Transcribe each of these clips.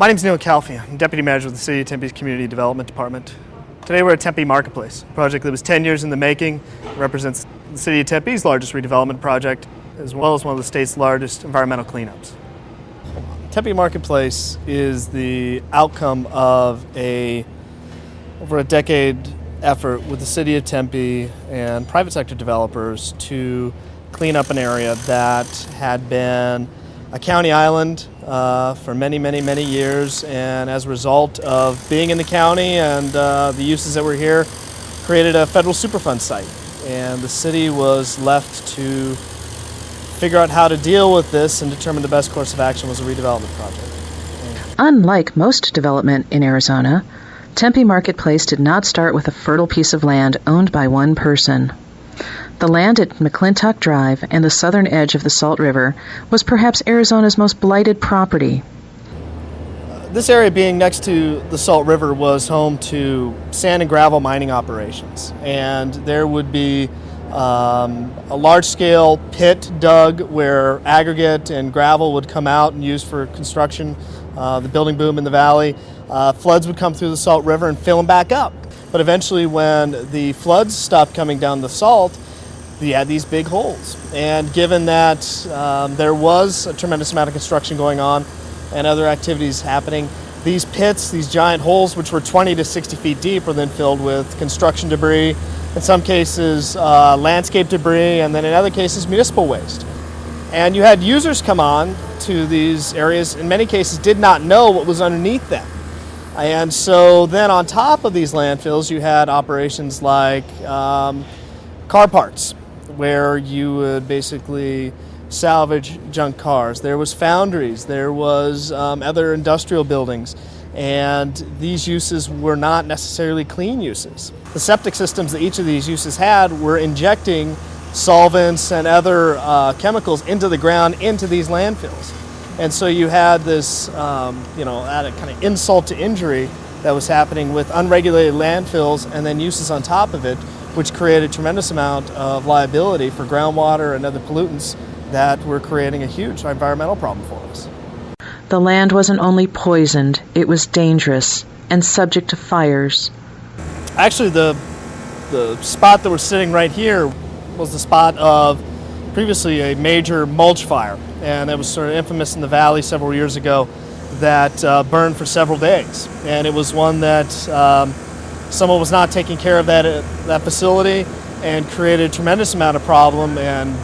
My name is Neil Calfee. I'm Deputy Manager with the City of Tempe's Community Development Department. Today we're at Tempe Marketplace, a project that was 10 years in the making. It represents the City of Tempe's largest redevelopment project, as well as one of the state's largest environmental cleanups. Tempe Marketplace is the outcome of over a decade effort with the City of Tempe and private sector developers to clean up an area that had been a county island for many years, and as a result of being in the county and the uses that were here, created a federal Superfund site. And the city was left to figure out how to deal with this and determine the best course of action was a redevelopment project. Unlike most development in Arizona, Tempe Marketplace did not start with a fertile piece of land owned by one person. The land at McClintock Drive and the southern edge of the Salt River was perhaps Arizona's most blighted property. This area being next to the Salt River was home to sand and gravel mining operations, and there would be a large-scale pit dug where aggregate and gravel would come out and used for construction, the building boom in the valley. Floods would come through the Salt River and fill them back up. But eventually when the floods stopped coming down the salt, you had these big holes. And given that there was a tremendous amount of construction going on and other activities happening, these pits, these giant holes, which were 20 to 60 feet deep, were then filled with construction debris, in some cases landscape debris, and then in other cases municipal waste. And you had users come on to these areas, in many cases did not know what was underneath them. And so then on top of these landfills, you had operations like car parts, where you would basically salvage junk cars. There was foundries, there was other industrial buildings, and these uses were not necessarily clean uses. The septic systems that each of these uses had were injecting solvents and other chemicals into the ground, into these landfills. And so you had this, added kind of insult to injury that was happening with unregulated landfills and then uses on top of it, which created a tremendous amount of liability for groundwater and other pollutants that were creating a huge environmental problem for us. The land wasn't only poisoned, it was dangerous and subject to fires. Actually, the spot that we're sitting right here was the spot of previously a major mulch fire, and it was sort of infamous in the valley several years ago that burned for several days. And it was one that someone was not taking care of that facility and created a tremendous amount of problem, and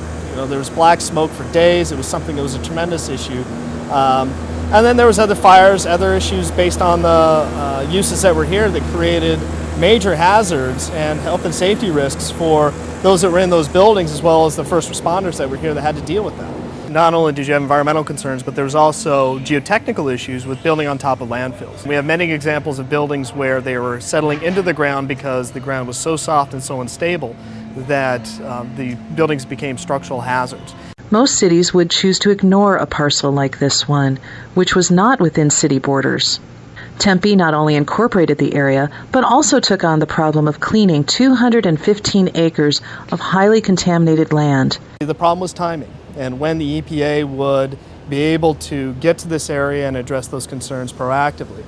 there was black smoke for days. It was something that was a tremendous issue. And then there was other fires, other issues based on the uses that were here that created major hazards and health and safety risks for those that were in those buildings, as well as the first responders that were here that had to deal with that. Not only did you have environmental concerns, but there was also geotechnical issues with building on top of landfills. We have many examples of buildings where they were settling into the ground because the ground was so soft and so unstable that the buildings became structural hazards. Most cities would choose to ignore a parcel like this one, which was not within city borders. Tempe not only incorporated the area, but also took on the problem of cleaning 215 acres of highly contaminated land. The problem was timing, and when the EPA would be able to get to this area and address those concerns proactively.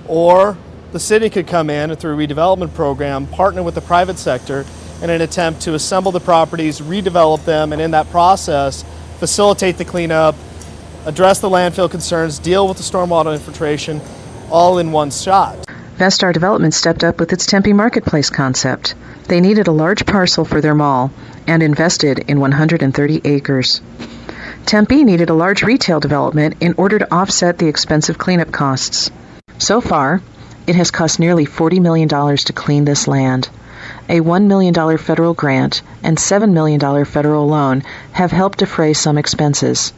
Or the city could come in and through a redevelopment program, partner with the private sector in an attempt to assemble the properties, redevelop them, and in that process, facilitate the cleanup, address the landfill concerns, deal with the stormwater infiltration, all in one shot. Vestar Development stepped up with its Tempe Marketplace concept. They needed a large parcel for their mall and invested in 130 acres. Tempe needed a large retail development in order to offset the expensive cleanup costs. So far, it has cost nearly $40 million to clean this land. A $1 million federal grant and $7 million federal loan have helped defray some expenses.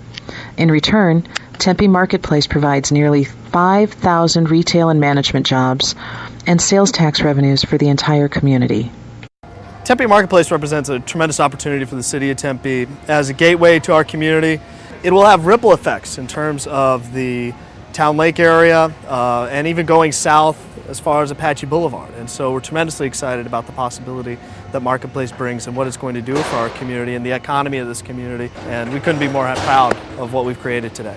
In return, Tempe Marketplace provides nearly 5,000 retail and management jobs and sales tax revenues for the entire community. Tempe Marketplace represents a tremendous opportunity for the City of Tempe as a gateway to our community. It will have ripple effects in terms of the Town Lake area and even going south as far as Apache Boulevard. And so we're tremendously excited about the possibility that Marketplace brings and what it's going to do for our community and the economy of this community. And we couldn't be more proud of what we've created today.